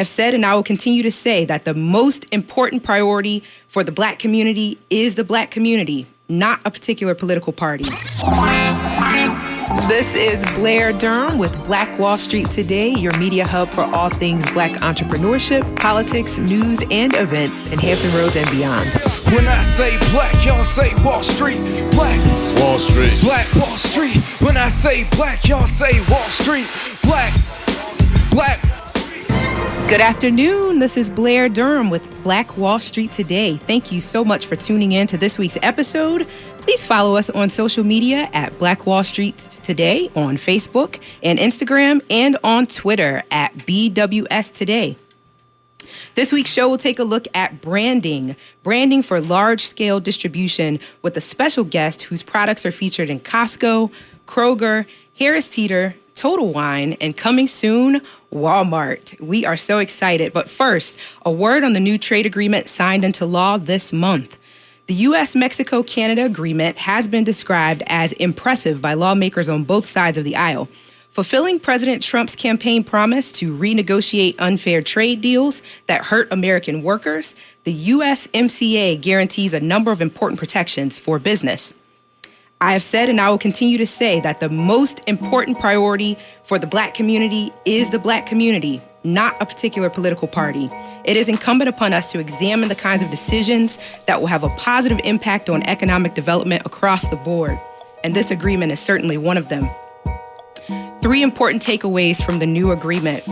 have said and I will continue to say that the most important priority for the Black community is the Black community, not a particular political party. This is Blair Durham with Black Wall Street Today, your media hub for all things Black entrepreneurship, politics, news, and events in Hampton Roads and beyond. When I say black, y'all say Wall Street. Black Wall Street. Black Wall Street. When I say black, y'all say Wall Street. Black. Good afternoon. This is Blair Durham with Black Wall Street Today. Thank you so much for tuning in to this week's episode. Please follow us on social media at Black Wall Street Today on Facebook and Instagram, and on Twitter at BWS Today. This week's show will take a look at branding for large-scale distribution with a special guest whose products are featured in Costco, Kroger, Harris Teeter, Total Wine, and coming soon, Walmart. We are so excited. But first, a word on the new trade agreement signed into law this month. The U.S.-Mexico-Canada agreement has been described as impressive by lawmakers on both sides of the aisle, fulfilling President Trump's campaign promise to renegotiate unfair trade deals that hurt American workers. The USMCA guarantees a number of important protections for business. I have said and I will continue to say that the most important priority for the Black community is the Black community, not a particular political party. It is incumbent upon us to examine the kinds of decisions that will have a positive impact on economic development across the board. And this agreement is certainly one of them. 3 important takeaways from the new agreement.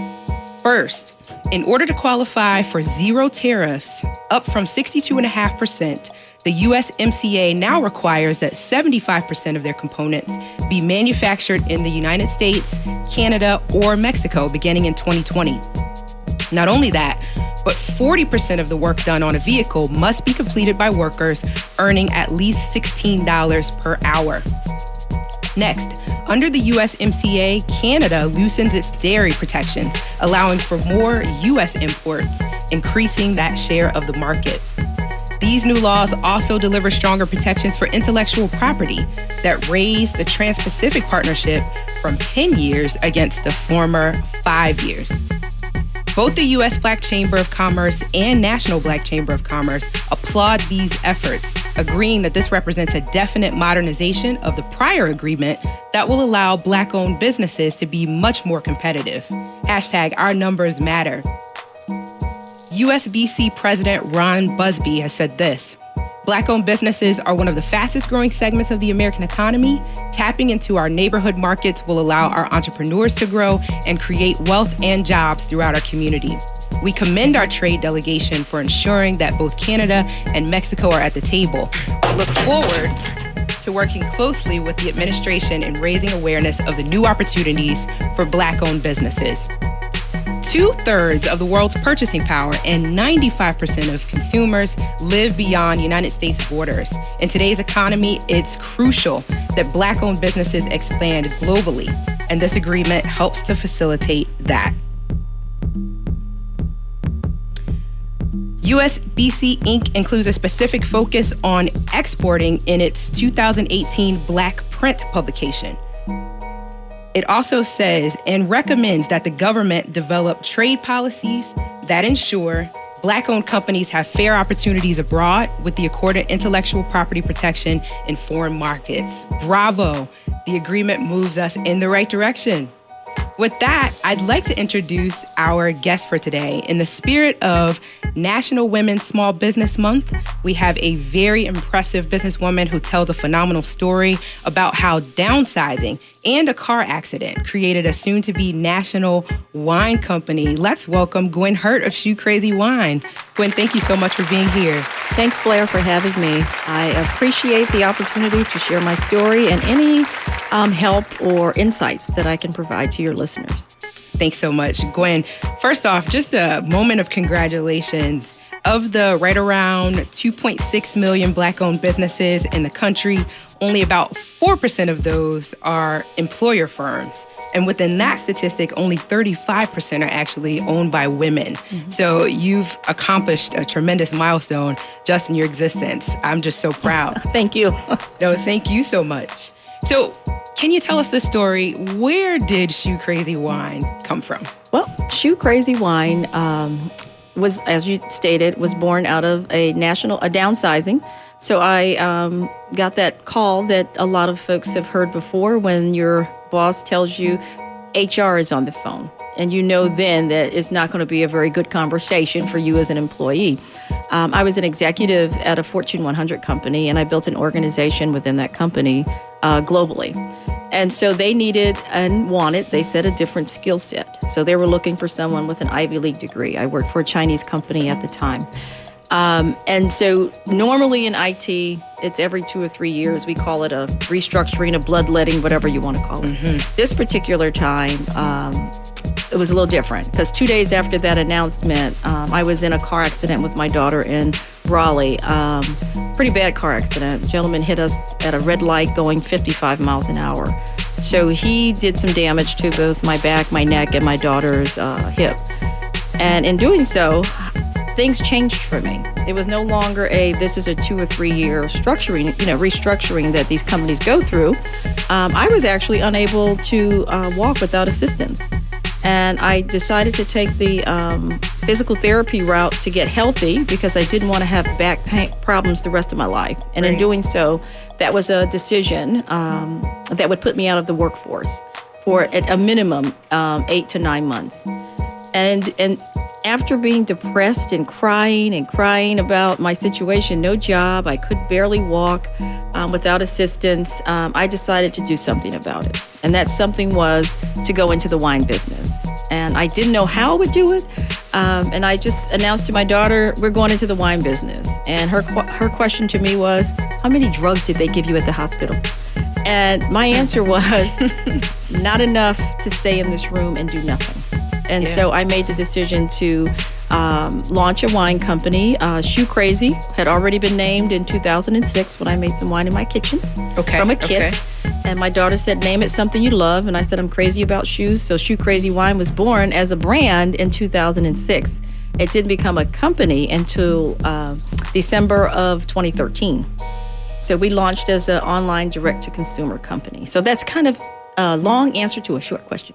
First, in order to qualify for zero tariffs, up from 62.5%, the USMCA now requires that 75% of their components be manufactured in the United States, Canada, or Mexico beginning in 2020. Not only that, but 40% of the work done on a vehicle must be completed by workers earning at least $16 per hour. Next, under the USMCA, Canada loosens its dairy protections, allowing for more U.S. imports, increasing that share of the market. These new laws also deliver stronger protections for intellectual property that raise the Trans-Pacific Partnership from 10 years against the former 5 years. Both the U.S. Black Chamber of Commerce and National Black Chamber of Commerce applaud these efforts, agreeing that this represents a definite modernization of the prior agreement that will allow Black-owned businesses to be much more competitive. #OurNumbersMatter. USBC President Ron Busby has said this: Black-owned businesses are one of the fastest growing segments of the American economy. Tapping into our neighborhood markets will allow our entrepreneurs to grow and create wealth and jobs throughout our community. We commend our trade delegation for ensuring that both Canada and Mexico are at the table. We look forward to working closely with the administration in raising awareness of the new opportunities for Black-owned businesses. 2/3 of the world's purchasing power and 95% of consumers live beyond United States borders. In today's economy, it's crucial that Black-owned businesses expand globally, and this agreement helps to facilitate that. USBC Inc. includes a specific focus on exporting in its 2018 Black Print publication. It also says and recommends that the government develop trade policies that ensure Black-owned companies have fair opportunities abroad with the accorded intellectual property protection in foreign markets. Bravo! The agreement moves us in the right direction. With that, I'd like to introduce our guest for today. In the spirit of National Women's Small Business Month, we have a very impressive businesswoman who tells a phenomenal story about how downsizing and a car accident created a soon-to-be national wine company. Let's welcome Gwen Hurt of Shoe Crazy Wine. Gwen, thank you so much for being here. Thanks, Blair, for having me. I appreciate the opportunity to share my story and any help or insights that I can provide to your listeners. Thanks so much, Gwen. First off, just a moment of congratulations. Of the right around 2.6 million Black-owned businesses in the country, only about 4% of those are employer firms. And within that statistic, only 35% are actually owned by women. Mm-hmm. So you've accomplished a tremendous milestone just in your existence. I'm just so proud. Thank you. No, thank you so much. So can you tell us the story? Where did Shoe Crazy Wine come from? Well, Shoe Crazy Wine was, as you stated, was born out of a downsizing. So I got that call that a lot of folks have heard before when your boss tells you HR is on the phone. And you know then that it's not going to be a very good conversation for you as an employee. I was an executive at a Fortune 100 company, and I built an organization within that company globally. And so they needed and wanted, they said, a different skill set. So they were looking for someone with an Ivy League degree. I worked for a Chinese company at the time. And so normally in IT, it's every 2 or 3 years. We call it a restructuring, a bloodletting, whatever you want to call it. Mm-hmm. This particular time, it was a little different because 2 days after that announcement, I was in a car accident with my daughter in Raleigh. Pretty bad car accident. Gentleman hit us at a red light going 55 miles an hour. So he did some damage to both my back, my neck, and my daughter's hip. And in doing so, things changed for me. It was no longer this is a 2 or 3 year restructuring that these companies go through. I was actually unable to walk without assistance. And I decided to take the physical therapy route to get healthy because I didn't want to have back pain problems the rest of my life. And in doing so, that was a decision that would put me out of the workforce for at a minimum 8 to 9 months. And after being depressed and crying about my situation, no job, I could barely walk without assistance, I decided to do something about it. And that something was to go into the wine business. And I didn't know how I would do it. And I just announced to my daughter, we're going into the wine business. And her question to me was, how many drugs did they give you at the hospital? And my answer was, not enough to stay in this room and do nothing. And so I made the decision to launch a wine company. Shoe Crazy had already been named in 2006 when I made some wine in my kitchen from a kit. Okay. And my daughter said, name it something you love. And I said, I'm crazy about shoes. So Shoe Crazy Wine was born as a brand in 2006. It didn't become a company until December of 2013. So we launched as an online direct-to-consumer company. So that's kind of a long answer to a short question.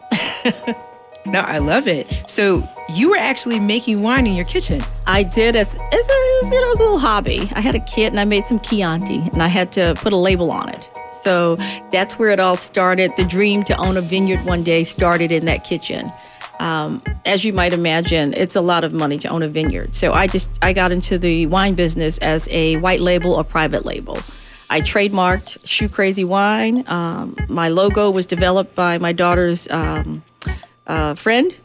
No, I love it. So you were actually making wine in your kitchen. I did as a little hobby. I had a kit and I made some Chianti and I had to put a label on it. So that's where it all started. The dream to own a vineyard one day started in that kitchen. As you might imagine, it's a lot of money to own a vineyard. So I got into the wine business as a white label or private label. I trademarked Shoe Crazy Wine. My logo was developed by my daughter's friend.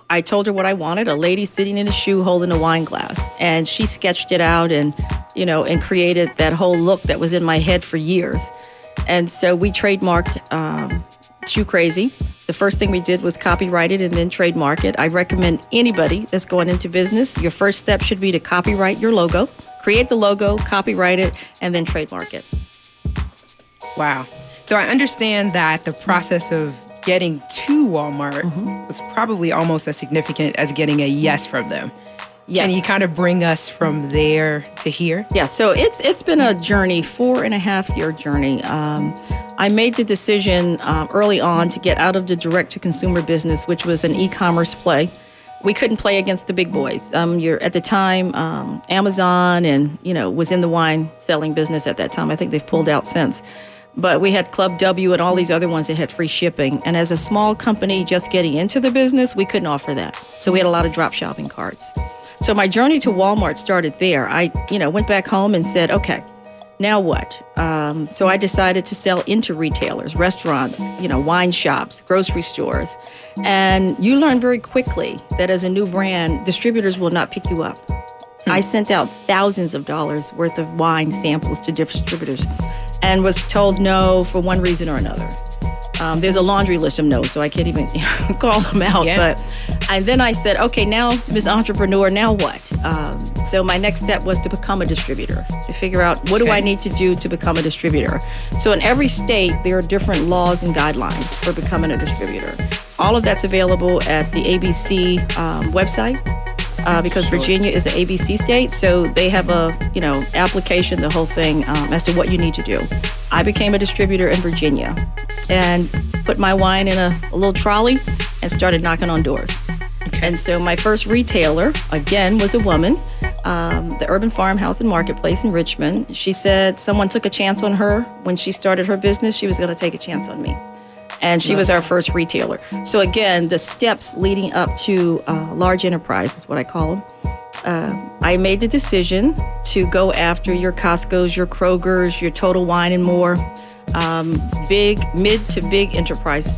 I told her what I wanted, a lady sitting in a shoe holding a wine glass. And she sketched it out and created that whole look that was in my head for years. And so we trademarked Shoe Crazy. The first thing we did was copyright it and then trademark it. I recommend anybody that's going into business, your first step should be to copyright your logo, create the logo, copyright it, and then trademark it. Wow. So I understand that the process of getting to Walmart was probably almost as significant as getting a yes from them. Yes. Can you kind of bring us from there to here? Yeah, so it's been a journey, 4.5-year journey. I made the decision early on to get out of the direct-to-consumer business, which was an e-commerce play. We couldn't play against the big boys. At the time, Amazon and was in the wine selling business at that time. I think they've pulled out since. But we had Club W and all these other ones that had free shipping. And as a small company just getting into the business, we couldn't offer that. So we had a lot of drop shopping carts. So my journey to Walmart started there. I, went back home and said, okay, now what? So I decided to sell into retailers, restaurants, wine shops, grocery stores. And you learn very quickly that as a new brand, distributors will not pick you up. I sent out thousands of dollars worth of wine samples to distributors and was told no for one reason or another. There's a laundry list of no's, so I can't even call them out. Yeah. And then I said, okay, now, Miss Entrepreneur, now what? So my next step was to become a distributor, to figure out what do I need to do to become a distributor. So in every state, there are different laws and guidelines for becoming a distributor. All of that's available at the ABC website. Because Virginia is an ABC state, so they have a, application, the whole thing, as to what you need to do. I became a distributor in Virginia and put my wine in a little trolley and started knocking on doors. Okay. And so my first retailer, again, was a woman, the Urban Farmhouse and Marketplace in Richmond. She said someone took a chance on her when she started her business. She was going to take a chance on me. And she was our first retailer. So again, the steps leading up to large enterprise is what I call them. I made the decision to go after your Costco's, your Kroger's, your Total Wine and More, big, mid to big enterprise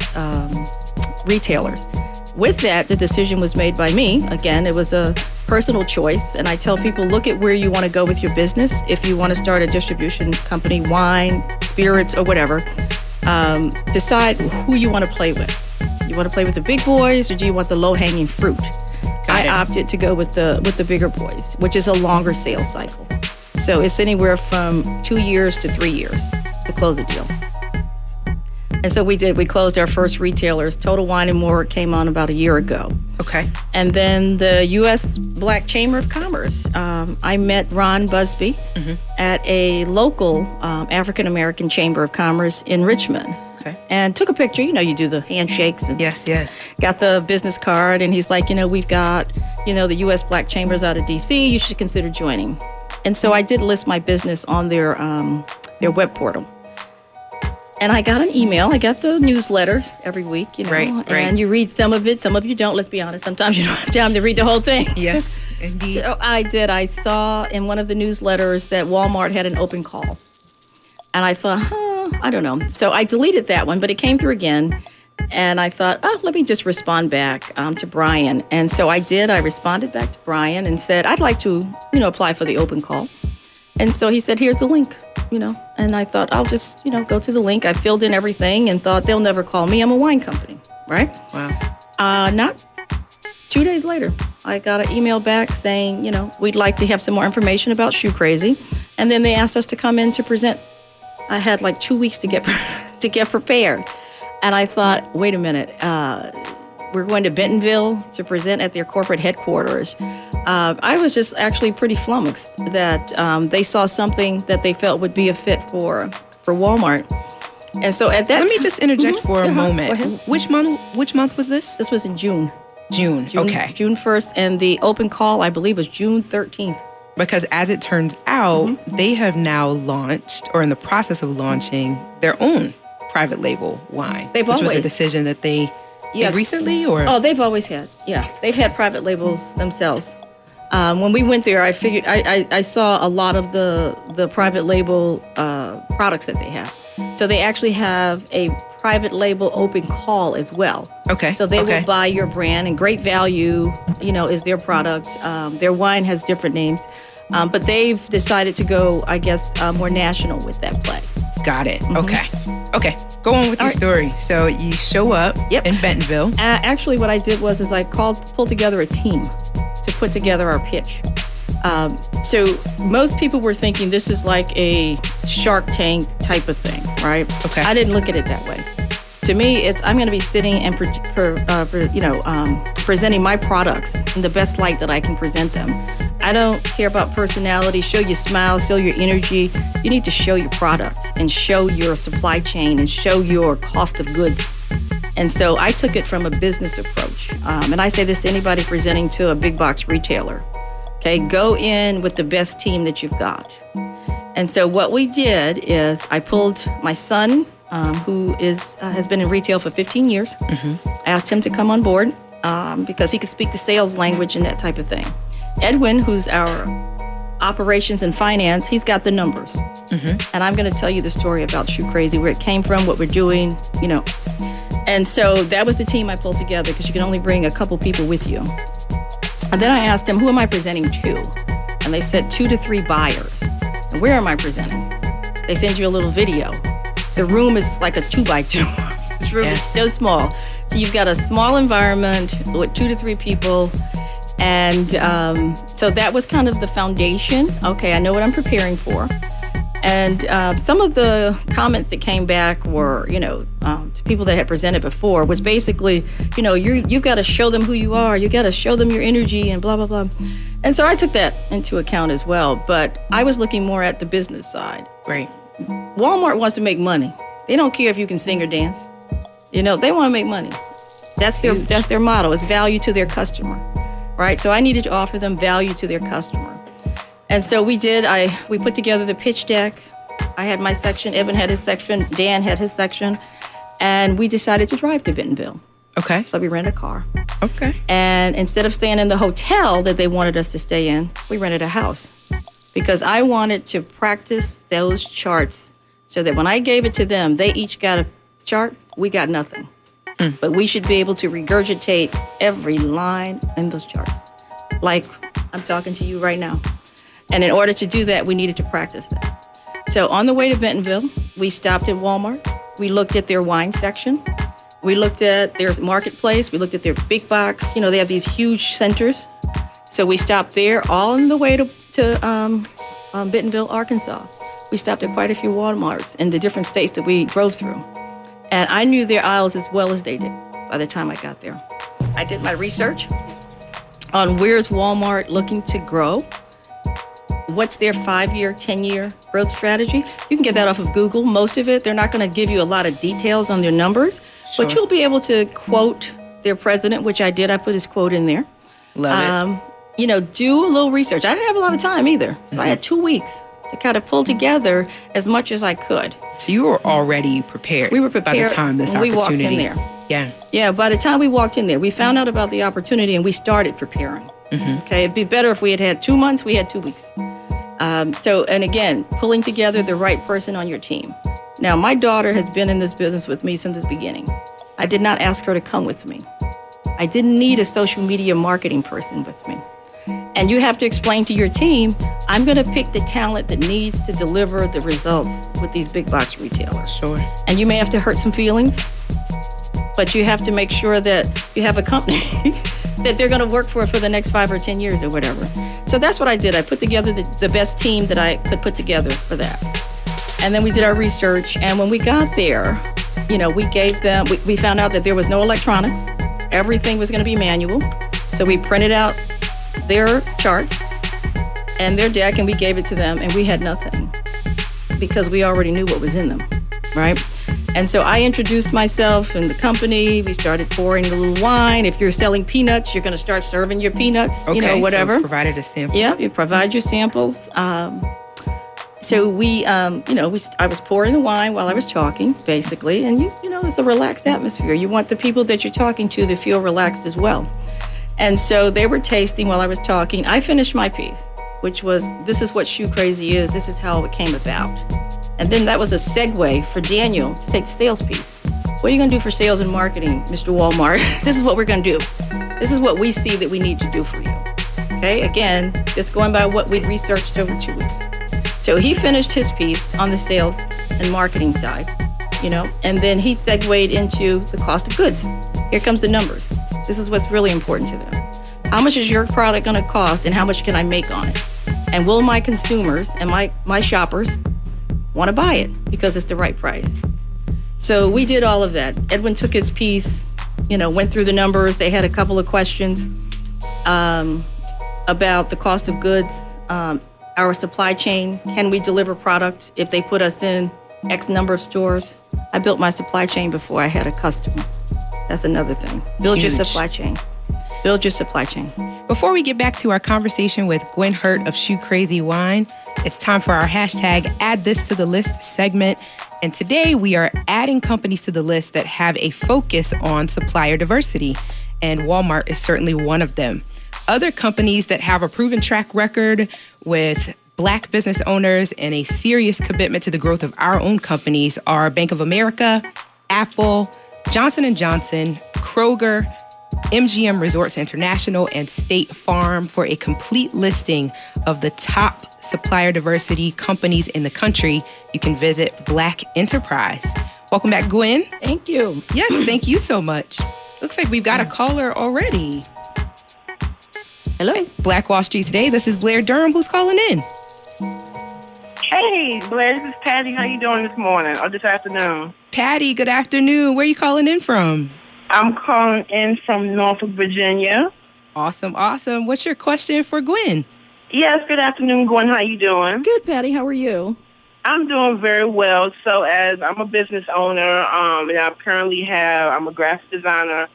retailers. With that, the decision was made by me. Again, it was a personal choice. And I tell people, look at where you want to go with your business. If you want to start a distribution company, wine, spirits, or whatever, decide who you want to play with. You want to play with the big boys, or do you want the low-hanging fruit? I opted to go with the bigger boys, which is a longer sales cycle. So it's anywhere from 2 years to 3 years to close a deal. And so we did. We closed our first retailers. Total Wine and More came on about a year ago. Okay. And then the U.S. Black Chamber of Commerce. I met Ron Busby at a local African-American Chamber of Commerce in Richmond. Okay. And took a picture. You know, you do the handshakes. And Yes. got the business card. And he's like, we've got, the U.S. Black Chambers out of D.C. You should consider joining. And so I did list my business on their web portal. And I got an email. I got the newsletters every week, Right. And you read some of it, some of you don't. Let's be honest. Sometimes you don't have time to read the whole thing. Yes, indeed. So I did. I saw in one of the newsletters that Walmart had an open call. And I thought, I don't know. So I deleted that one, but it came through again. And I thought, let me just respond back to Brian. And so I did. I responded back to Brian and said, I'd like to, apply for the open call. And so he said, here's the link, And I thought, I'll just, go to the link. I filled in everything and thought, they'll never call me. I'm a wine company, right? Wow. Not 2 days later, I got an email back saying, we'd like to have some more information about Shoe Crazy. And then they asked us to come in to present. I had like 2 weeks to get prepared. And I thought, wait a minute, we're going to Bentonville to present at their corporate headquarters. I was just actually pretty flummoxed that they saw something that they felt would be a fit for Walmart. And so at that Let me just interject for a moment. Go ahead. Which month was this? This was in June. June. Okay. June 1st, and the open call, I believe, was June 13th. Because as it turns out, they have now launched, or in the process of launching, their own private label wine. Which was a decision that they made recently, or? Oh, they've always had. Yeah, they've had private labels themselves. When we went there, I figured I saw a lot of the private label products that they have. So they actually have a private label open call as well. Okay. So they will buy your brand, and Great Value, is their product. Their wine has different names, but they've decided to go, I guess, more national with that play. Got it. Okay. Go on with your story. So you show up in Bentonville. Actually, what I did was I pulled together a team to put together our pitch. So most people were thinking this is like a Shark Tank type of thing, right? Okay. I didn't look at it that way. To me, it's I'm going to be sitting and presenting my products in the best light that I can present them. I don't care about personality. Show your smile, show your energy. You need to show your product and show your supply chain and show your cost of goods. And so I took it from a business approach. And I say this to anybody presenting to a big box retailer. Okay, go in with the best team that you've got. And so what we did is I pulled my son, who has been in retail for 15 years. Asked him to come on board because he could speak the sales language and that type of thing. Edwin, who's our operations and finance, he's got the numbers. And I'm going to tell you the story about Shoe Crazy, where it came from, what we're doing, And so that was the team I pulled together, because you can only bring a couple people with you. And then I asked them, who am I presenting to? And they said 2 to 3 buyers. And where am I presenting? They send you a little video. The room is like a 2x2. This room is so small. So you've got a small environment with 2 to 3 people. And so that was kind of the foundation. Okay, I know what I'm preparing for. And some of the comments that came back were, to people that had presented before, was basically, you've got to show them who you are. You got to show them your energy and blah, blah, blah. And so I took that into account as well. But I was looking more at the business side. Right. Walmart wants to make money. They don't care if you can sing or dance. They want to make money. That's their motto, is value to their customer, right? So I needed to offer them value to their customer. And so we did. We put together the pitch deck. I had my section, Evan had his section, Dan had his section, and we decided to drive to Bentonville. Okay. So we rented a car. Okay. And instead of staying in the hotel that they wanted us to stay in, we rented a house because I wanted to practice those charts so that when I gave it to them, they each got a chart, we got nothing. But we should be able to regurgitate every line in those charts, like I'm talking to you right now. And in order to do that, we needed to practice that. So on the way to Bentonville, we stopped at Walmart. We looked at their wine section. We looked at their marketplace. We looked at their big box. You know, they have these huge centers. So we stopped there all on the way to Bentonville, Arkansas. We stopped at quite a few Walmarts in the different states that we drove through. And I knew their aisles as well as they did by the time I got there. I did my research on where's Walmart looking to grow. What's their 5-year, 10-year growth strategy? You can get that off of Google. Most of it, they're not going to give you a lot of details on their numbers, but you'll be able to quote their president, which I did. I put his quote in there. Love it. You know, do a little research. I didn't have a lot of time either, so I had 2 weeks to kind of pull together as much as I could. So you were already prepared. We were prepared by the time this when we opportunity. walked in there. Yeah. Yeah, by the time we walked in there, we found out about the opportunity and we started preparing. Okay, it'd be better if we had 2 months. We had 2 weeks. And again, pulling together the right person on your team. Now, my daughter has been in this business with me since the beginning. I did not ask her to come with me. I didn't need a social media marketing person with me. And you have to explain to your team, I'm going to pick the talent that needs to deliver the results with these big box retailers. Sure. And you may have to hurt some feelings, but you have to make sure that you have a company that they're going to work for the next 5 or 10 years or whatever. So that's what I did. I put together the best team that I could put together for that. And then we did our research. And when we got there, you know, we gave them, we found out that there was no electronics. Everything was going to be manual. So we printed out their charts and their deck and we gave it to them and we had nothing because we already knew what was in them, right? And so I introduced myself and the company. We started pouring a little wine. If you're selling peanuts, you're going to start serving your peanuts, okay, you know, whatever. So provided a sample. Yeah, you provide your samples. So we, I was pouring the wine while I was talking, basically. And, you know, it's a relaxed atmosphere. You want the people that you're talking to feel relaxed as well. And so they were tasting while I was talking. I finished my piece, which was, this is what Shoe Crazy is. This is how it came about. And then that was a segue for Daniel to take the sales piece. What are you going to do for sales and marketing, Mr. Walmart? This is what we're going to do. This is what we see that we need to do for you. Okay, again, just going by what we'd researched over 2 weeks. So he finished his piece on the sales and marketing side, you know, and then he segued into the cost of goods. Here comes the numbers. This is what's really important to them. How much is your product going to cost and how much can I make on it? And will my consumers and my shoppers want to buy it because it's the right price? So we did all of that. Edwin took his piece, you know, went through the numbers. They had a couple of questions about the cost of goods, our supply chain. Can we deliver product if they put us in X number of stores? I built my supply chain before I had a customer. That's another thing. Build your supply chain. Build your supply chain. Before we get back to our conversation with Gwen Hurt of Shoe Crazy Wine, it's time for our hashtag Add This to the List segment. And today we are adding companies to the list that have a focus on supplier diversity. And Walmart is certainly one of them. Other companies that have a proven track record with Black business owners and a serious commitment to the growth of our own companies are Bank of America, Apple, Johnson & Johnson, Kroger, MGM Resorts International, and State Farm. For a complete listing of the top supplier diversity companies in the country, you can visit Black Enterprise. Welcome back, Gwen. Thank you. Yes, thank you so much. Looks like we've got a caller already. Hello. Black Wall Street Today. This is Blair Durham. Who's calling in? Hey, Blair, this is Patty. How you doing this morning or this afternoon? Patty, good afternoon. Where are you calling in from? I'm calling in from Norfolk, Virginia. Awesome, awesome. What's your question for Gwen? Yes, good afternoon, Gwen. How you doing? Good, Patty. How are you? I'm doing very well. So as I'm a business owner, and I'm a graphic designer,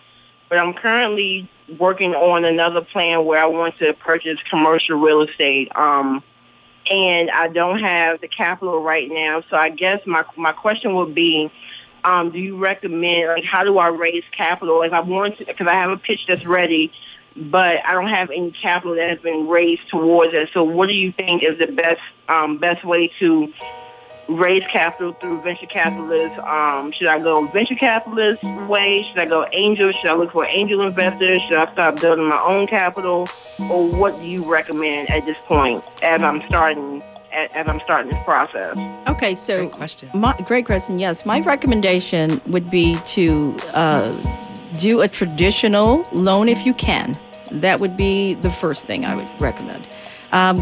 but I'm currently working on another plan where I want to purchase commercial real estate. And I don't have the capital right now. So I guess my question would be, do you recommend, like, how do I raise capital? Like, I want to, because I have a pitch that's ready, but I don't have any capital that has been raised towards it. So what do you think is the best way to raise capital through venture capitalists? Should I go venture capitalist way? Should I go angel? Should I look for angel investors? Should I start building my own capital? Or what do you recommend at this point as I'm starting this process? Okay, so Great question. Great question. Yes, my recommendation would be to do a traditional loan if you can. That would be the first thing I would recommend.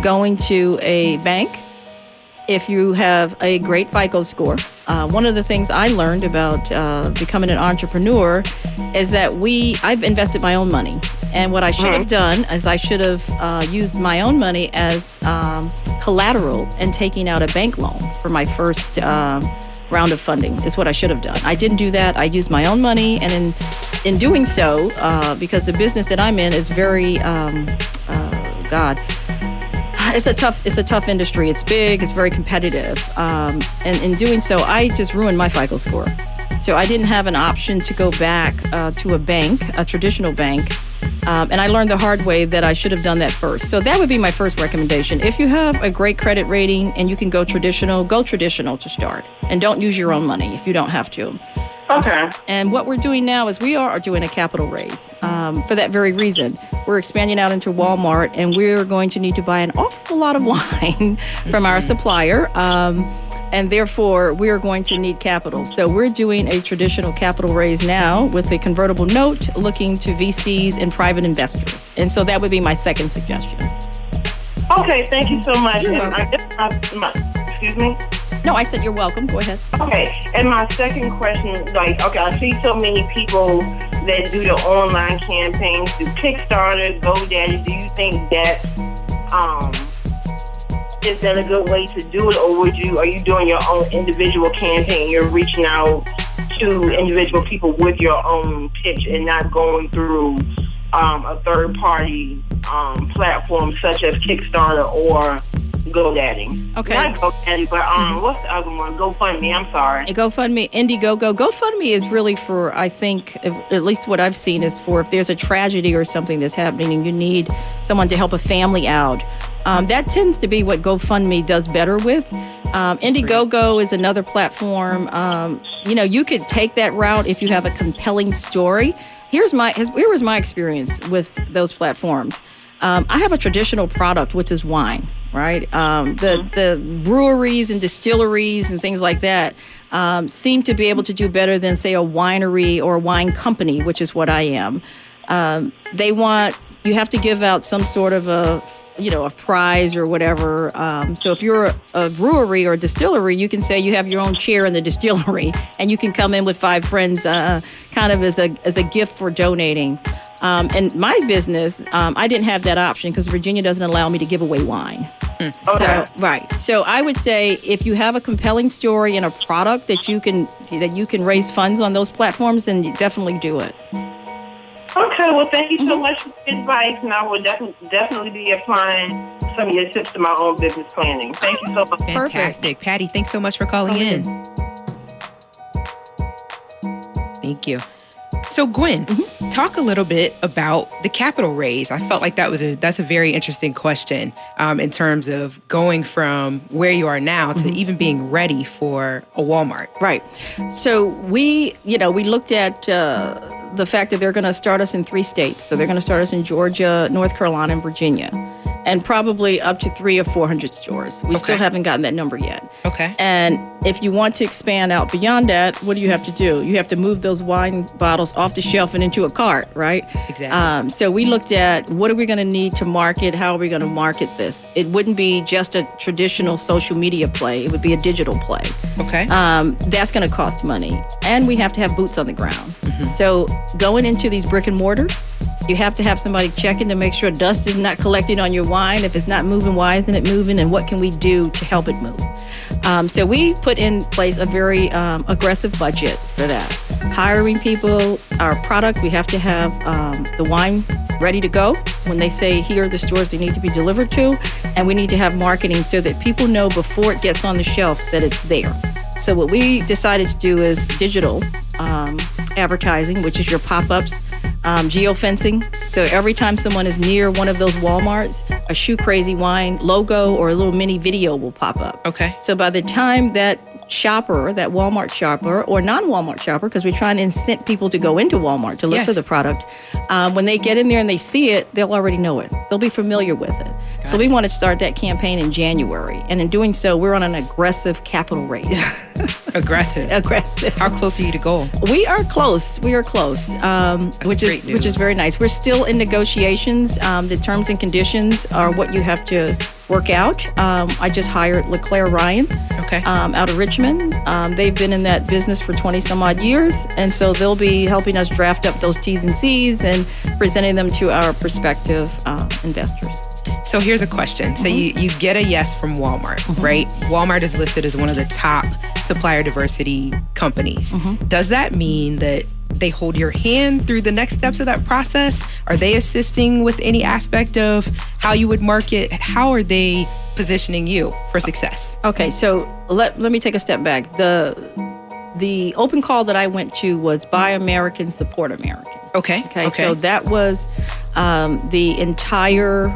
Going to a bank if you have a great FICO score. One of the things I learned about becoming an entrepreneur is that I've invested my own money. And what I should have done is I should have used my own money as collateral and taking out a bank loan for my first round of funding is what I should have done. I didn't do that. I used my own money. And in doing so, because the business that I'm in is very, it's a tough industry. It's big. It's very competitive. And in doing so, I just ruined my FICO score. So I didn't have an option to go back to a bank, a traditional bank. And I learned the hard way that I should have done that first. So that would be my first recommendation. If you have a great credit rating and you can go traditional to start. And don't use your own money if you don't have to. Okay. And what we're doing now is we are doing a capital raise for that very reason. We're expanding out into Walmart, and we're going to need to buy an awful lot of wine from our supplier. And therefore, we're going to need capital. So we're doing a traditional capital raise now with a convertible note looking to VCs and private investors. And so that would be my second suggestion. Okay, thank you so much. You're And welcome. excuse me? No, I said you're welcome. Go ahead. Okay, and my second question, I see so many people that do the online campaigns, do Kickstarter, GoDaddy. Do you think that is that a good way to do it, or are you doing your own individual campaign? You're reaching out to individual people with your own pitch and not going through a third-party platform such as Kickstarter or GoDaddy. Okay. Not GoDaddy, but what's the other one? GoFundMe. I'm sorry. GoFundMe, Indiegogo. GoFundMe is really for, I think, at least what I've seen is for if there's a tragedy or something that's happening and you need someone to help a family out. That tends to be what GoFundMe does better with. Indiegogo is another platform. You could take that route if you have a compelling story. Here was my experience with those platforms. I have a traditional product, which is wine, right? The breweries and distilleries and things like that seem to be able to do better than, say, a winery or a wine company, which is what I am. You have to give out some sort of a prize or whatever. So if you're a brewery or a distillery, you can say you have your own chair in the distillery and you can come in with 5 friends kind of as a gift for donating. And my business, I didn't have that option because Virginia doesn't allow me to give away wine. Okay. So I would say if you have a compelling story and a product that you can raise funds on those platforms, then you definitely do it. Okay, well, thank you so much for the advice, and I will definitely be applying some of your tips to my own business planning. Thank you so much. Fantastic. Patty, thanks so much for calling in. Thank you. So Gwen, talk a little bit about the capital raise. I felt like that's a very interesting question in terms of going from where you are now to even being ready for a Walmart. Right. So we looked at the fact that they're going to start us in 3 states. So they're going to start us in Georgia, North Carolina, and Virginia, and probably up to 300 or 400 stores. We still haven't gotten that number yet. Okay. And if you want to expand out beyond that, what do you have to do? You have to move those wine bottles off the shelf and into a cart, right? Exactly. So we looked at what are we going to need to market? How are we going to market this? It wouldn't be just a traditional social media play. It would be a digital play. Okay. That's going to cost money. And we have to have boots on the ground. So going into these brick and mortars, You have to have somebody checking to make sure dust is not collecting on your wine. If it's not moving, why isn't it moving? And what can we do to help it move? So we put in place a very aggressive budget for that. Hiring people, our product, we have to have the wine ready to go when they say here are the stores they need to be delivered to. And we need to have marketing so that people know before it gets on the shelf that it's there. So what we decided to do is digital advertising, which is your pop-ups, geofencing. So every time someone is near one of those Walmarts, a Shoe Crazy Wine logo or a little mini video will pop up. Okay. So by the time that shopper, that Walmart shopper or non-Walmart shopper, because we're trying to incent people to go into Walmart to look for the product, when they get in there and they see it, they'll already know it. They'll be familiar with it. So we want to start that campaign in January. And in doing so, we're on an aggressive capital raise. Aggressive. How close are you to goal? We are close. Which is very nice. We're still in negotiations. The terms and conditions are what you have to work out. I just hired LeClaire Ryan out of Richmond. They've been in that business for 20 some odd years. And so they'll be helping us draft up those T's and C's and presenting them to our prospective investors. So here's a question. So you get a yes from Walmart, right? Walmart is listed as one of the top supplier diversity companies. Does that mean that they hold your hand through the next steps of that process? Are they assisting with any aspect of how you would market? How are they positioning you for success? Okay, so let me take a step back. The open call that I went to was Buy American, Support American. Okay. So that was the entire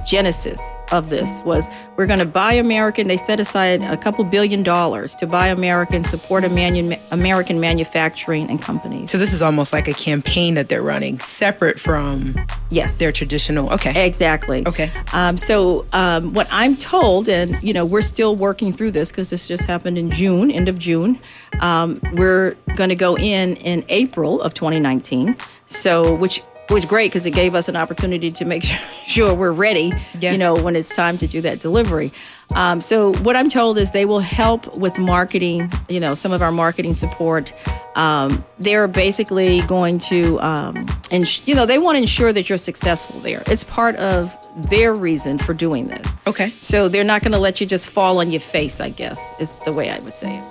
genesis of this was we're going to buy American. They set aside a couple $2 billion to buy American, support American manufacturing and companies. So this is almost like a campaign that they're running separate from their traditional. Okay. Exactly. Okay. So what I'm told, and we're still working through this because this just happened in June, end of June. We're going to go in April of 2019. So which was great because it gave us an opportunity to make sure we're ready, when it's time to do that delivery. So what I'm told is they will help with marketing, some of our marketing support. They're basically going to, they want to ensure that you're successful there. It's part of their reason for doing this. Okay. So they're not going to let you just fall on your face, I guess, is the way I would say it.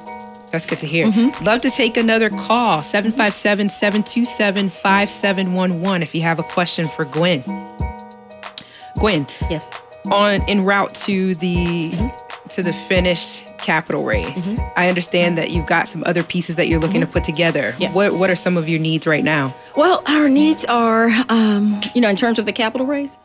That's good to hear. Love to take another call, 757-727-5711 if you have a question for Gwen. Gwen. Yes. En route to the finished capital raise. I understand that you've got some other pieces that you're looking to put together. Yeah. What are some of your needs right now? Well, our needs are, in terms of the capital raise?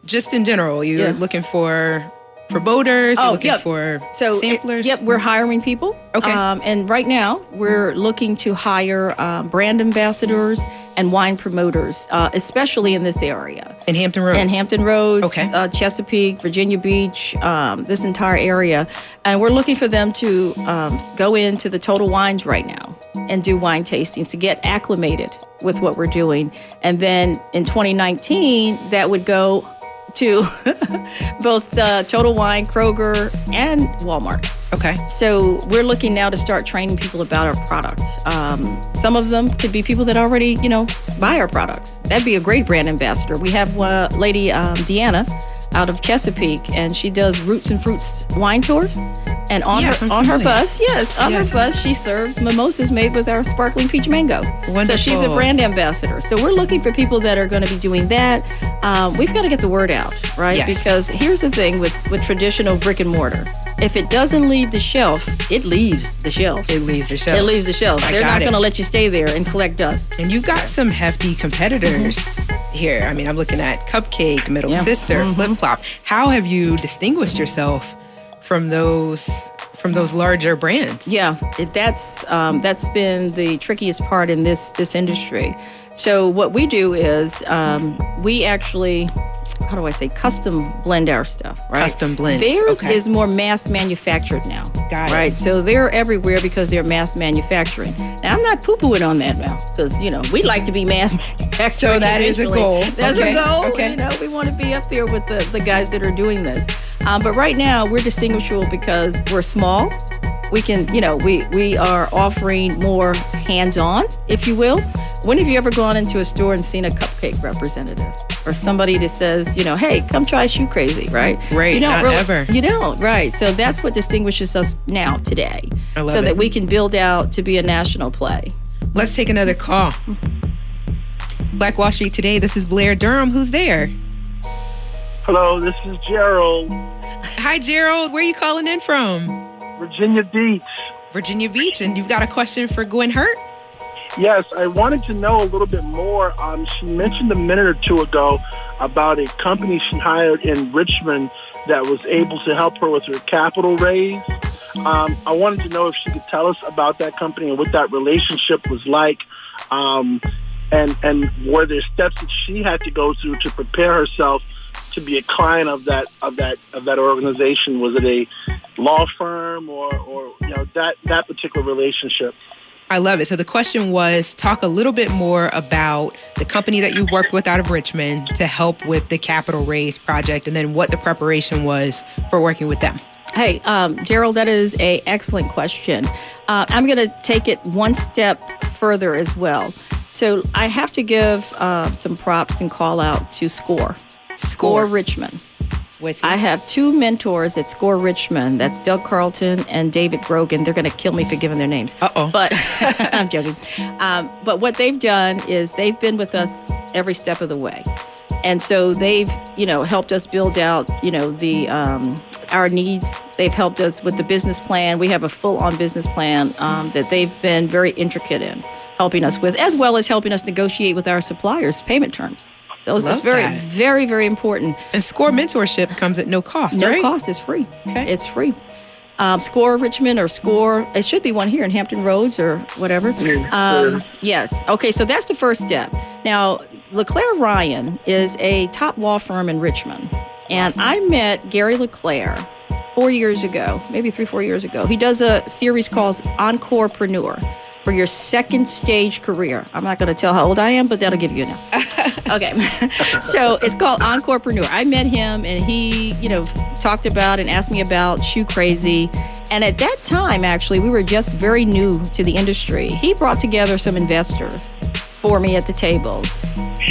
Just in general, you're looking for promoters, you're looking for samplers? We're hiring people. Okay. And right now, we're looking to hire brand ambassadors and wine promoters, especially in this area. In Hampton Roads? Okay. Chesapeake, Virginia Beach, this entire area. And we're looking for them to go into the Total Wines right now and do wine tastings to get acclimated with what we're doing. And then in 2019, that would go to both Total Wine, Kroger, and Walmart. Okay. So we're looking now to start training people about our product. Some of them could be people that already, buy our products. That'd be a great brand ambassador. We have lady Deanna out of Chesapeake, and she does Roots and Fruits wine tours. And on her bus, she serves mimosas made with our sparkling peach mango. Wonderful. So she's a brand ambassador. So we're looking for people that are going to be doing that. We've got to get the word out, right? Yes. Because here's the thing with traditional brick and mortar. If it doesn't leave the shelf, it leaves the shelf. It leaves the shelf. It leaves the shelf. They're not going to let you stay there and collect dust. And you've got some hefty competitors here. I mean, I'm looking at Cupcake, Middle Sister, Flip Flop. How have you distinguished yourself from those larger brands? Yeah, that's been the trickiest part in this industry. So what we do is we actually, custom blend our stuff, right? Custom blends. Theirs is more mass manufactured now. Got it. Right? So they're everywhere because they're mass manufacturing. Now, I'm not poo-pooing on that now because, we like to be mass manufacturing. So that is a goal. That's a goal. Okay. We want to be up there with the guys that are doing this. But right now, we're distinguishable because we're small. We can, we are offering more hands-on, if you will. When have you ever gone into a store and seen a cupcake representative or somebody that says, hey, come try Shoe Crazy, right? Right, You don't not ever. You don't, right. So that's what distinguishes us now today. I love so it. that we can build out to be a national play. Let's take another call. Black Wall Street Today, this is Blair Durham. Who's there? Hello, this is Gerald, Hi, Gerald. Where are you calling in from? Virginia Beach. Virginia Beach. And you've got a question for Gwen Hurt? Yes, I wanted to know a little bit more. She mentioned a minute or two ago about a company she hired in Richmond that was able to help her with her capital raise. I wanted to know if she could tell us about that company and what that relationship was like, and were there steps that she had to go through to prepare herself to be a client of that organization? Was it a law firm or that particular relationship? I love it. So the question was, talk a little bit more about the company that you worked with out of Richmond to help with the capital raise project, and then what the preparation was for working with them. Hey, Gerald, that is an excellent question. I'm going to take it one step further as well. So I have to give some props and call out to SCORE Richmond. I have two mentors at SCORE Richmond. That's Doug Carlton and David Grogan. They're going to kill me for giving their names. Uh-oh. But I'm joking. But what they've done is they've been with us every step of the way. And so they've, helped us build out, our needs. They've helped us with the business plan. We have a full-on business plan that they've been very intricate in helping us with, as well as helping us negotiate with our suppliers payment terms. That's very, very important. And SCORE mentorship comes at no cost, right? No cost. It's free. Okay. It's free. SCORE Richmond or SCORE, it should be one here in Hampton Roads or whatever. Yes. Okay, so that's the first step. Now, LeClaire Ryan is a top law firm in Richmond. And I met Gary LeClaire 4 years ago, maybe 3-4 years ago. He does a series called Entrepreneur for your second stage career. I'm not going to tell how old I am, but that'll give you enough. Okay. So it's called Entrepreneur. I met him and he, talked about and asked me about Shoe Crazy. And at that time, actually, we were just very new to the industry. He brought together some investors for me at the table.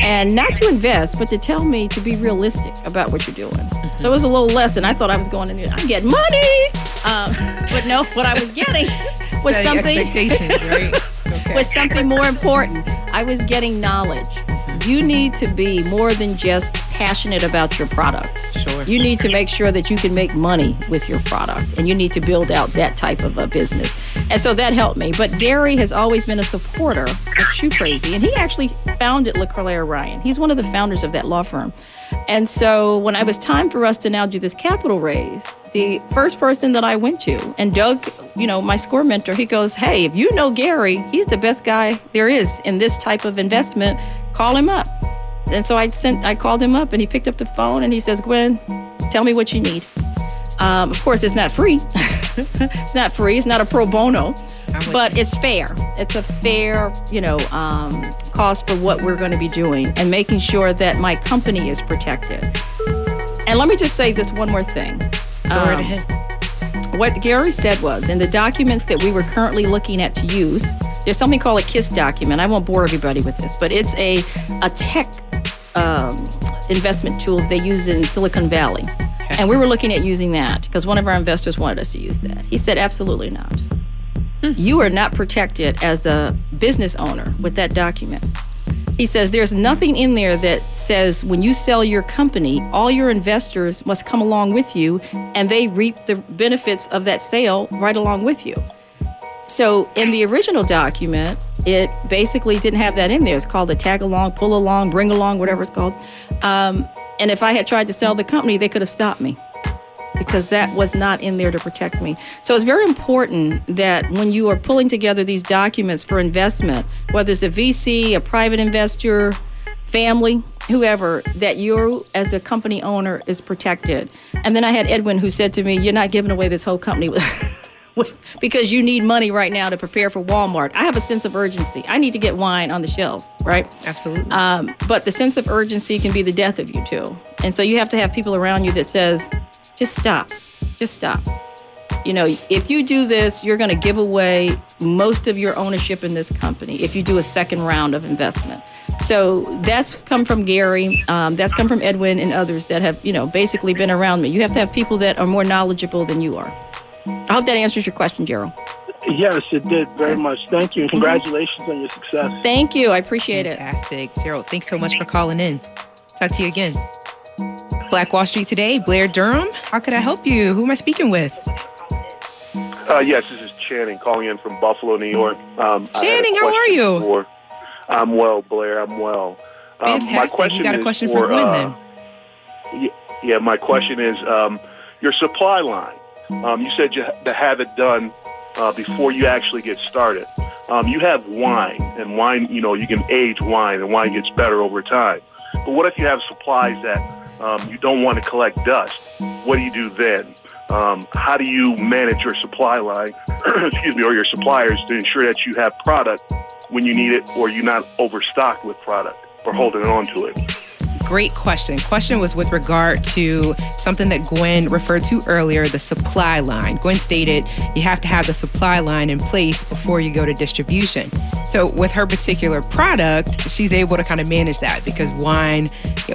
And not to invest, but to tell me to be realistic about what you're doing. So it was a little less than I thought I was going in there. I'm getting money. But no, what I was getting was something. Expectations, right? Okay. Was something more important. I was getting knowledge. You need to be more than just passionate about your product. Sure. You need to make sure that you can make money with your product, and you need to build out that type of a business. And so that helped me. But Gary has always been a supporter of Shoe Crazy, and he actually founded LeClaire Ryan. He's one of the founders of that law firm. And so when it was time for us to now do this capital raise, the first person that I went to, and Doug, my SCORE mentor, he goes, hey, if you know Gary, he's the best guy there is in this type of investment, call him up. And so I called him up and he picked up the phone and he says, Gwen, tell me what you need. Of course, it's not free. It's not free. It's not a pro bono, but it's fair. It's a fair, cost for what we're going to be doing and making sure that my company is protected. And let me just say this one more thing. Go right ahead. What Gary said was, in the documents that we were currently looking at to use, there's something called a KISS document. I won't bore everybody with this, but it's a tech investment tool they use in Silicon Valley. Okay. And we were looking at using that because one of our investors wanted us to use that. He said, absolutely not. You are not protected as a business owner with that document. He says there's nothing in there that says when you sell your company, all your investors must come along with you and they reap the benefits of that sale right along with you. So in the original document, it basically didn't have that in there. It's called a tag along, pull along, bring along, whatever it's called. And if I had tried to sell the company, they could have stopped me because that was not in there to protect me. So it's very important that when you are pulling together these documents for investment, whether it's a VC, a private investor, family, whoever, that you as a company owner is protected. And then I had Edwin who said to me, you're not giving away this whole company because you need money right now to prepare for Walmart. I have a sense of urgency. I need to get wine on the shelves, right? Absolutely. But the sense of urgency can be the death of you too. And so you have to have people around you that says, just stop. Just stop. If you do this, you're going to give away most of your ownership in this company if you do a second round of investment. So that's come from Gary, that's come from Edwin and others that have, basically been around me. You have to have people that are more knowledgeable than you are. I hope that answers your question, Gerald. Yes, it did very much. Thank you, and congratulations on your success. Thank you. I appreciate it. Fantastic. Gerald, thanks so much for calling in. Talk to you again. Black Wall Street Today, Blair Durham. How could I help you? Who am I speaking with? Yes, this is Channing calling in from Buffalo, New York. Channing, how are you? I'm well, Blair. I'm well. Fantastic. You got a question for Gwen then? Yeah, my question is your supply line. You said you to have it done before you actually get started. You have wine, and wine, you can age wine, and wine gets better over time. But what if you have supplies that you don't want to collect dust? What do you do then? How do you manage your supply line, or your suppliers to ensure that you have product when you need it, or you're not overstocked with product or holding on to it? Great question. Question was with regard to something that Gwen referred to earlier, the supply line. Gwen stated you have to have the supply line in place before you go to distribution. So with her particular product, she's able to kind of manage that because wine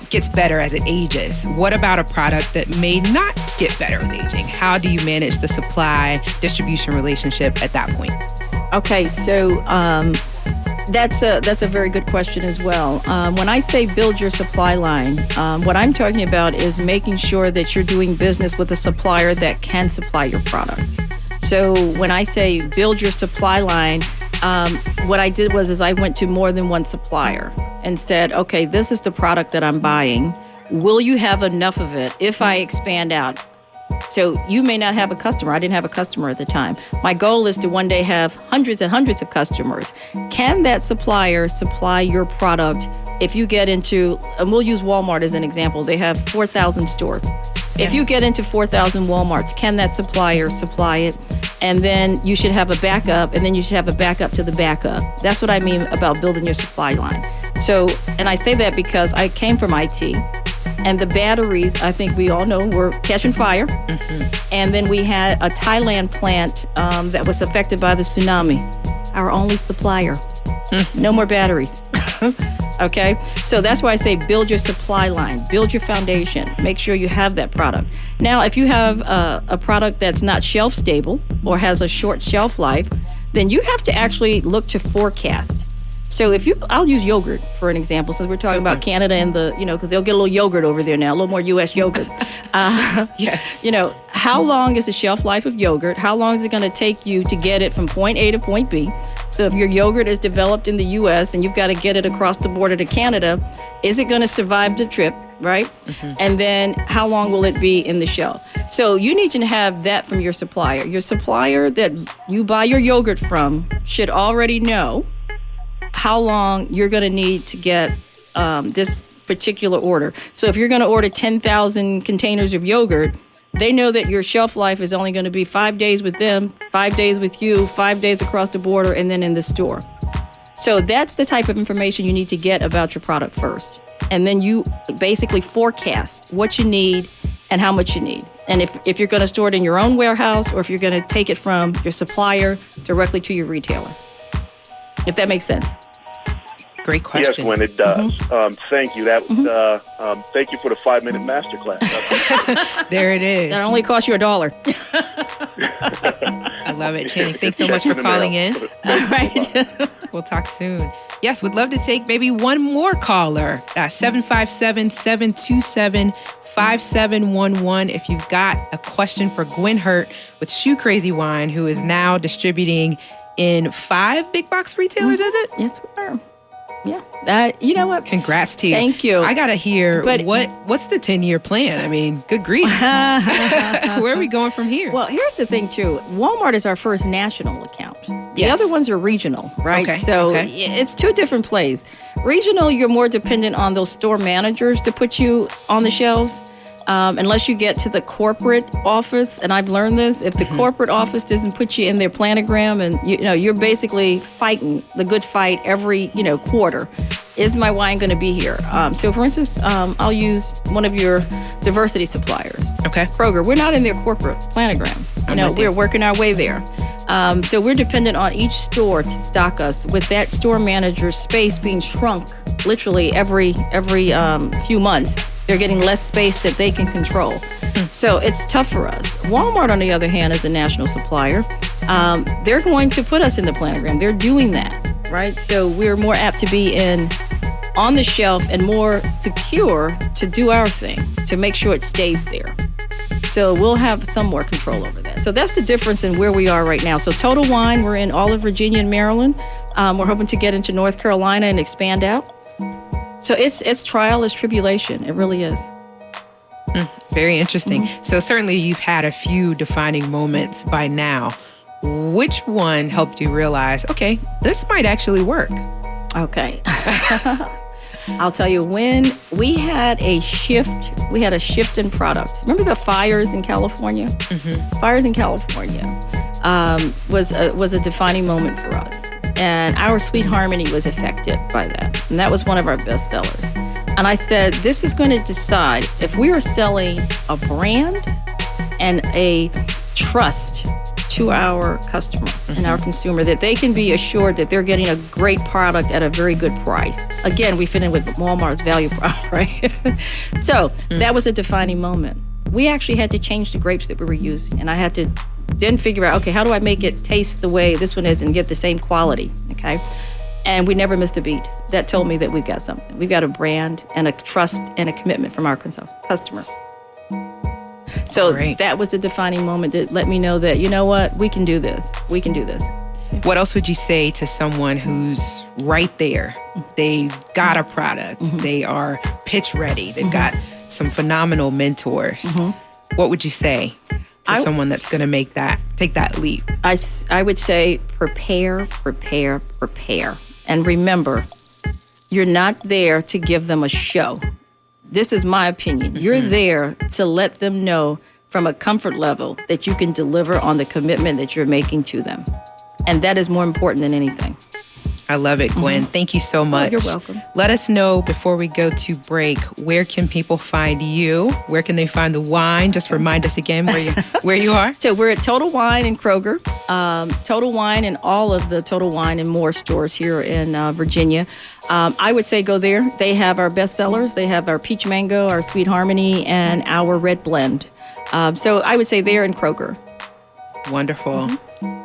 gets better as it ages. What about a product that may not get better with aging? How do you manage the supply distribution relationship at that point? Okay, so that's a very good question as well. When I say build your supply line, what I'm talking about is making sure that you're doing business with a supplier that can supply your product. So when I say build your supply line, what I did was I went to more than one supplier and said, okay, this is the product that I'm buying. Will you have enough of it if I expand out? So you may not have a customer. I didn't have a customer at the time. My goal is to one day have hundreds and hundreds of customers. Can that supplier supply your product if you get into, and we'll use Walmart as an example, they have 4,000 stores. If you get into 4,000 Walmarts, can that supplier supply it? And then you should have a backup, and then you should have a backup to the backup. That's what I mean about building your supply line. So, and I say that because I came from IT. And the batteries, I think we all know, were catching fire. Mm-hmm. And then we had a Thailand plant that was affected by the tsunami. Our only supplier. No more batteries. Okay? So that's why I say build your supply line. Build your foundation. Make sure you have that product. Now, if you have a product that's not shelf stable or has a short shelf life, then you have to actually look to forecast. So I'll use yogurt for an example, since we're talking about Canada and because they'll get a little yogurt over there now, a little more U.S. yogurt. Yes. How long is the shelf life of yogurt? How long is it going to take you to get it from point A to point B? So if your yogurt is developed in the U.S. and you've got to get it across the border to Canada, is it going to survive the trip, right? Mm-hmm. And then how long will it be in the shelf? So you need to have that from your supplier. Your supplier that you buy your yogurt from should already know how long you're going to need to get this particular order. So if you're going to order 10,000 containers of yogurt, they know that your shelf life is only going to be 5 days with them, 5 days with you, 5 days across the border, and then in the store. So that's the type of information you need to get about your product first. And then you basically forecast what you need and how much you need. And if you're going to store it in your own warehouse or if you're going to take it from your supplier directly to your retailer. If that makes sense. Great question. Yes, Gwen, it does. Mm-hmm. Thank you. Thank you for the 5-minute masterclass. There it is. That only cost you $1. I love it, Channing. Thanks so much for calling in. All right. We'll talk soon. Yes, we'd love to take maybe one more caller. 757-727-5711. If you've got a question for Gwen Hurt with Shoe Crazy Wine, who is now distributing in 5 big box retailers, is it? Yes, we are. Yeah. You know what? Congrats to you. Thank you. I got to hear, what's the 10-year plan? I mean, good grief. Where are we going from here? Well, here's the thing, too. Walmart is our first national account. The other ones are regional, right? Okay. So it's 2 different plays. Regional, you're more dependent on those store managers to put you on the shelves. Unless you get to the corporate office, and I've learned this, if the corporate office doesn't put you in their planogram, and you're basically fighting the good fight every quarter. Is my wine going to be here? So, for instance, I'll use one of your diversity suppliers. Okay. Kroger. We're not in their corporate planogram. We're working our way there. So we're dependent on each store to stock us, with that store manager's space being shrunk literally every few months. They're getting less space that they can control. So it's tough for us. Walmart, on the other hand, is a national supplier. They're going to put us in the planogram. They're doing that, right? So we're more apt to be on the shelf and more secure to do our thing, to make sure it stays there. So we'll have some more control over that. So that's the difference in where we are right now. So Total Wine, we're in all of Virginia and Maryland. We're hoping to get into North Carolina and expand out. So it's trial, it's tribulation. It really is. Very interesting. So certainly you've had a few defining moments by now. Which one helped you realize, okay, this might actually work? Okay. I'll tell you, when we had a shift in product. Remember the fires in California? Fires in California was a defining moment for us. And our Sweet Harmony was affected by that. And that was one of our best sellers. And I said, this is going to decide if we are selling a brand and a trust to our customer and our consumer, that they can be assured that they're getting a great product at a very good price. Again, we fit in with Walmart's value prop, right? So that was a defining moment. We actually had to change the grapes that we were using, and I had to then figure out, okay, how do I make it taste the way this one is and get the same quality, okay? And we never missed a beat. That told me that we've got something. We've got a brand and a trust and a commitment from our customer. So that was the defining moment that let me know that, you know what, we can do this. We can do this. What else would you say to someone who's right there? They've got a product. They are pitch ready. They've got some phenomenal mentors. What would you say to someone that's going to take that leap? I would say prepare. And remember, you're not there to give them a show. This is my opinion. You're there to let them know from a comfort level that you can deliver on the commitment that you're making to them. And that is more important than anything. I love it, Gwen. Thank you so much. Oh, you're welcome. Let us know before we go to break, where can people find you? Where can they find the wine? Just remind us again where you are. So we're at Total Wine in Kroger, Total Wine and all of the Total Wine and More stores here in Virginia. I would say go there. They have our best sellers. They have our Peach Mango, our Sweet Harmony, and our Red Blend. So I would say there in Kroger. Wonderful.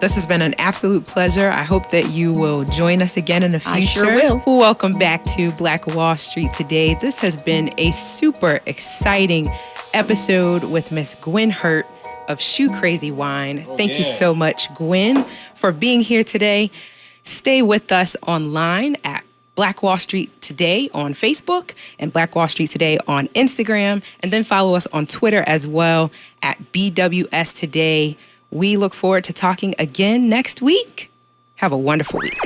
This has been an absolute pleasure. I hope that you will join us again in the future. I sure will. Welcome back to Black Wall Street today. This has been a super exciting episode with Miss Gwen Hurt of Shoe Crazy Wine. Thank you so much, Gwen, for being here today. Stay with us online at Black Wall Street Today on Facebook and Black Wall Street Today on Instagram. And then follow us on Twitter as well at BWS Today. We look forward to talking again next week. Have a wonderful week.